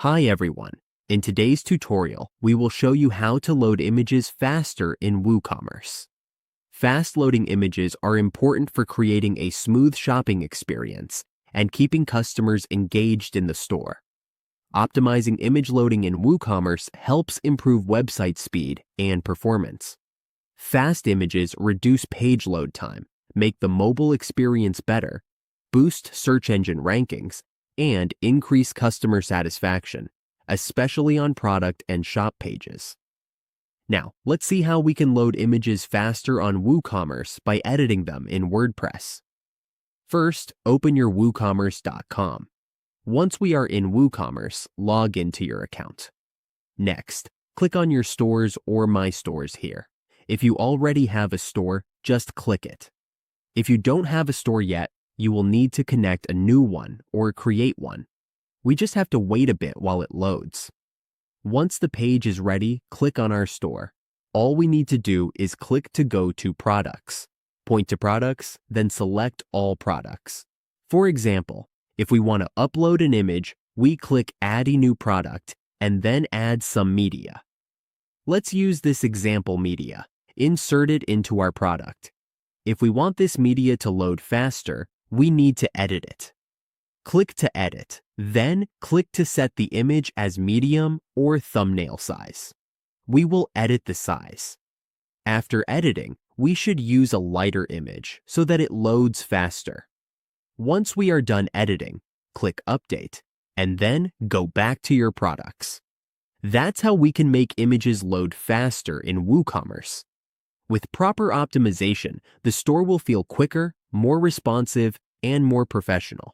Hi everyone. In today's tutorial, we will show you how to load images faster in Woocommerce. Fast loading images are important for creating a smooth shopping experience and keeping customers engaged in the store. Optimizing image loading in Woocommerce helps improve website speed and performance. Fast images reduce page load time, make the mobile experience better, boost search engine rankings, and increase customer satisfaction, especially on product and shop pages. Now, let's see how we can load images faster on Woocommerce by editing them in WordPress. First, open your woocommerce.com. Once we are in Woocommerce, log into your account. Next, click on your stores or My Stores here. If you already have a store, just click it. If you don't have a store yet, you will need to connect a new one or create one. We just have to wait a bit while it loads. Once the page is ready, click on our store. All we need to do is click to go to Products. Point to Products, then select All Products. For example, if we want to upload an image, we click Add a new product and then add some media. Let's use this example media. Insert it into our product. If we want this media to load faster, we need to edit it. Click to edit, then click to set the image as medium or thumbnail size. We will edit the size. After editing, we should use a lighter image so that it loads faster. Once we are done editing, click Update, and then go back to your products. That's how we can make images load faster in Woocommerce. With proper optimization, the store will feel quicker, more responsive, and more professional.